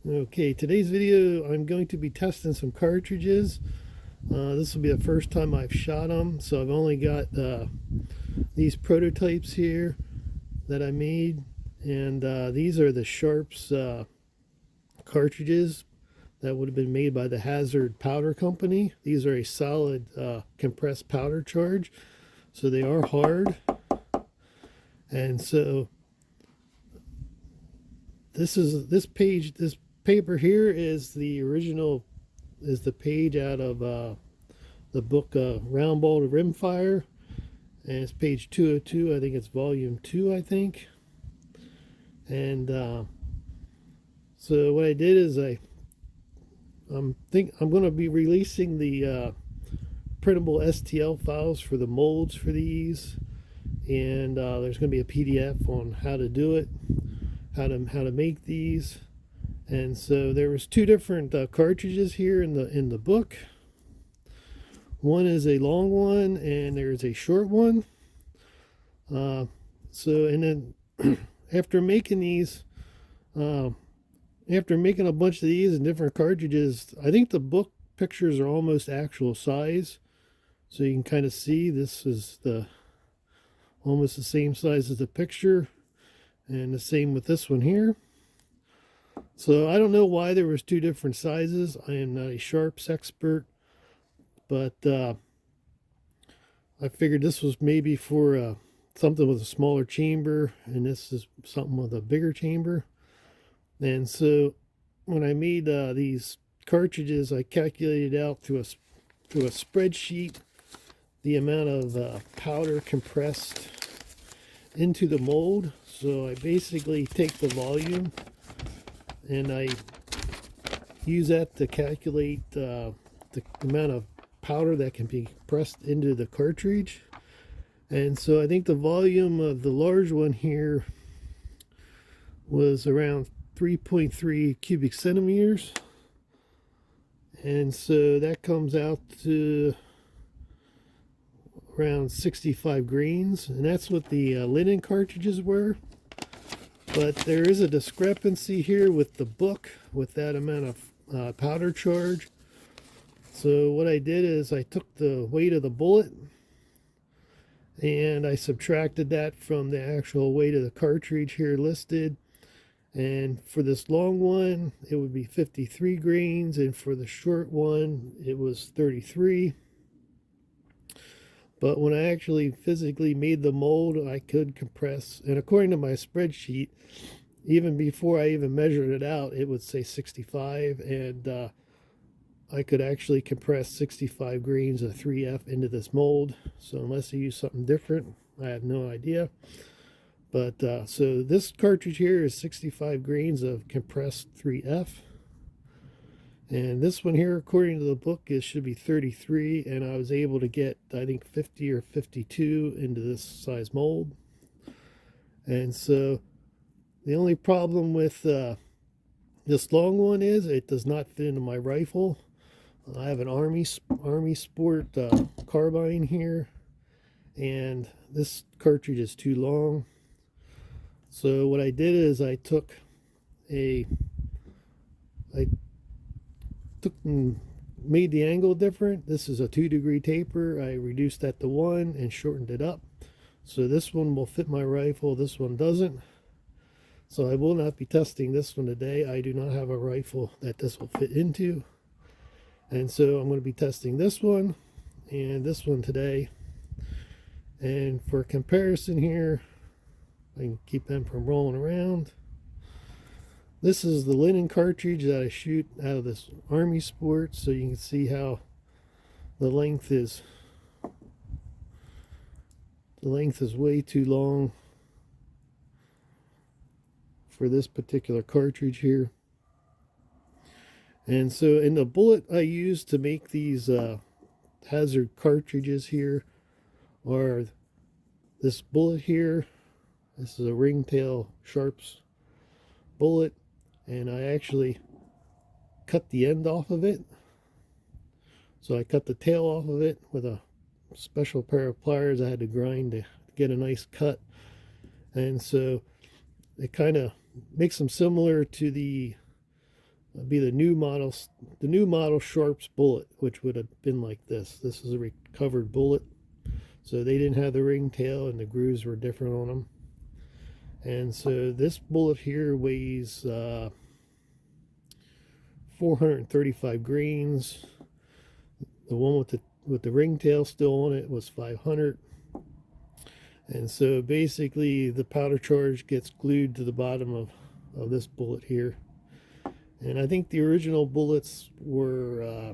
Okay, today's video I'm going to be testing some cartridges. This will be the first time I've shot them, so I've only got these prototypes here that I made, and these are the Sharps cartridges that would have been made by the Hazard Powder Company. These are a solid compressed powder charge, so they are hard. And so this paper here is the original, is the page out of the book Round Ball to Rimfire, and it's page 202. I think it's volume 2, I think. And so what I did is I'm going to be releasing the printable STL files for the molds for these, and there's going to be a PDF on how to do it, how to make these. And so there was two different cartridges here in the book. One is a long one, and there's a short one. And then after making these, after making a bunch of these in different cartridges, I think the book pictures are almost actual size. So you can kind of see this is almost the same size as the picture, and the same with this one here. So I don't know why there was two different sizes. I am not a Sharps expert, but I figured this was maybe for something with a smaller chamber, and this is something with a bigger chamber. And so when I made these cartridges, I calculated out through a spreadsheet the amount of powder compressed into the mold. So I basically take the volume and I use that to calculate the amount of powder that can be pressed into the cartridge. And so I think the volume of the large one here was around 3.3 cubic centimeters, and so that comes out to around 65 grains, and that's what the linen cartridges were. But there is a discrepancy here with the book with that amount of powder charge. So what I did is I took the weight of the bullet and I subtracted that from the actual weight of the cartridge here listed. And for this long one, it would be 53 grains, and for the short one, it was 33. But when I actually physically made the mold, I could compress, and according to my spreadsheet, even before I even measured it out, it would say 65, and I could actually compress 65 grains of 3F into this mold. So unless you use something different, I have no idea. But so this cartridge here is 65 grains of compressed 3F. And this one here, according to the book, it should be 33. And I was able to get, I think, 50 or 52 into this size mold. And so the only problem with this long one is it does not fit into my rifle. I have an Army Sport carbine here, and this cartridge is too long. So what I did is I took and made the angle different. This is a 2-degree taper. I reduced that to 1 and shortened it up. So this one will fit my rifle, this one doesn't. So I will not be testing this one today. I do not have a rifle that this will fit into. And so I'm going to be testing this one and this one today. And for comparison here, I can keep them from rolling around. This is the linen cartridge that I shoot out of this Army Sport, so you can see how the length is way too long for this particular cartridge here. And so in the bullet I used to make these Hazard cartridges here are this bullet here. This is a ringtail Sharps bullet, and I actually cut the end off of it. So I cut the tail off of it with a special pair of pliers I had to grind to get a nice cut. And so it kind of makes them similar to the be the new model Sharps bullet, which would have been like this. This is a recovered bullet, so they didn't have the ringtail and the grooves were different on them. And so this bullet here weighs 435 grains. The one with the ringtail still on it was 500. And so basically the powder charge gets glued to the bottom of this bullet here. And I think the original bullets were,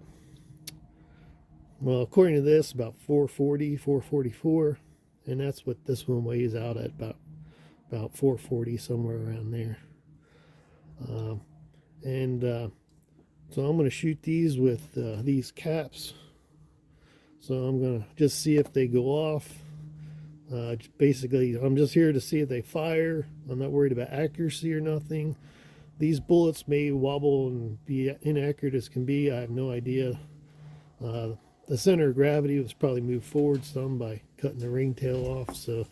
well, according to this, about 440, 444. And that's what this one weighs out at, about 440, somewhere around there. So I'm going to shoot these with these caps. So I'm going to just see if they go off. Basically, I'm just here to see if they fire. I'm not worried about accuracy or nothing. These bullets may wobble and be inaccurate as can be. I have no idea. The center of gravity was probably moved forward some by cutting the ringtail off. So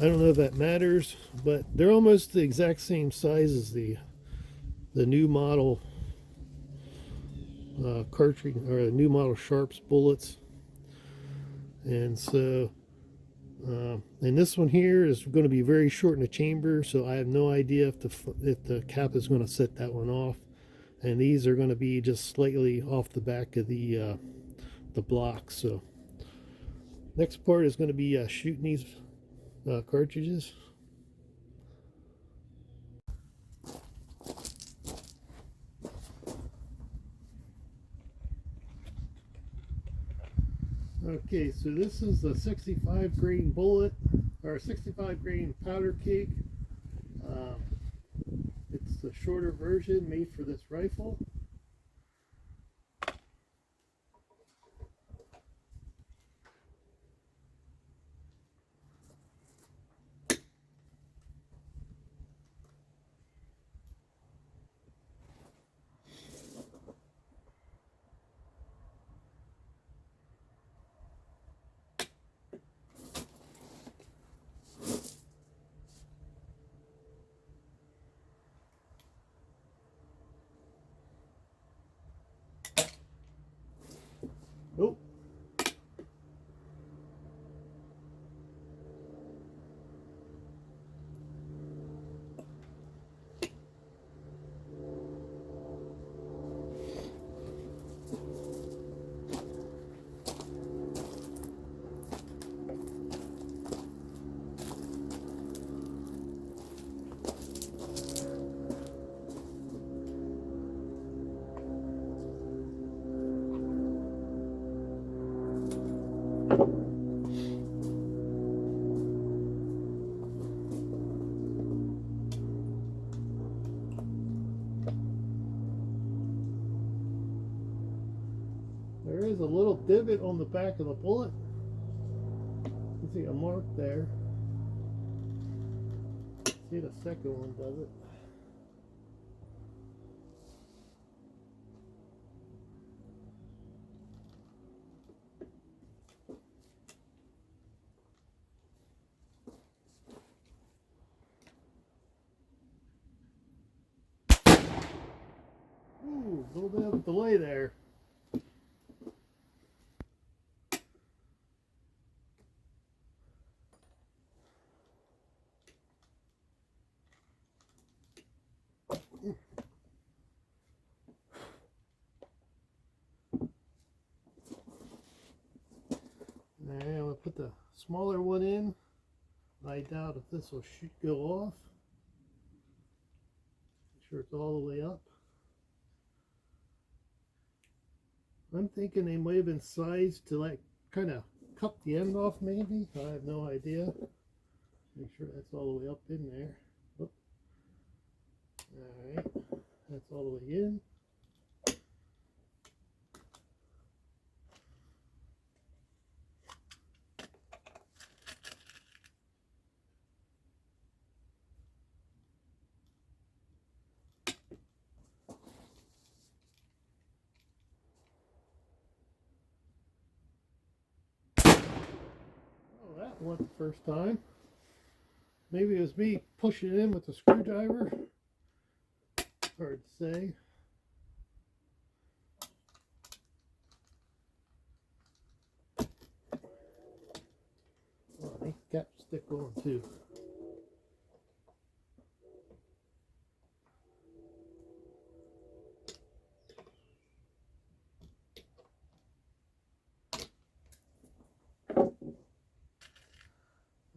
I don't know if that matters, but they're almost the exact same size as the new model Cartridge, or the new model Sharps bullets. And so and this one here is going to be very short in the chamber, so I have no idea if the cap is going to set that one off. And these are going to be just slightly off the back of the block. So next part is going to be shooting these cartridges. Okay, so this is the 65 grain bullet, or 65 grain powder cake. It's the shorter version made for this rifle. Oh. There is a little divot on the back of the bullet. You can see a mark there. See, the second one does it. Ooh, a little bit of a delay there. Alright, I'm going to put the smaller one in. I doubt if this will go off. Make sure it's all the way up. I'm thinking they might have been sized to like kind of cut the end off maybe. I have no idea. Make sure that's all the way up in there. Oh. Alright, that's all the way in. Oh, that went the first time. Maybe it was me pushing it in with the screwdriver. Hard to say. stick on too.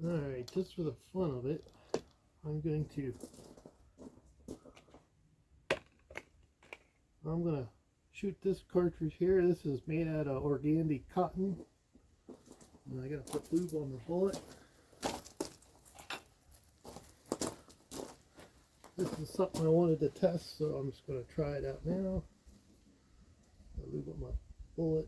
Alright, just for the fun of it, I'm going to shoot this cartridge here. This is made out of organdy cotton. And I gotta put lube on the bullet. This is something I wanted to test, so I'm just gonna try it out now. I'll lube on my bullet.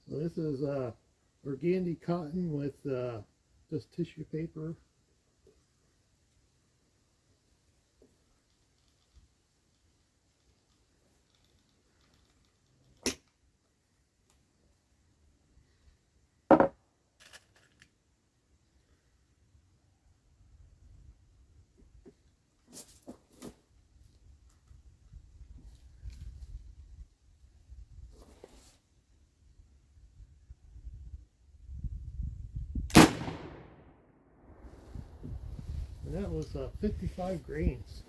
So this is organdy cotton with just tissue paper. And that was 55 grains.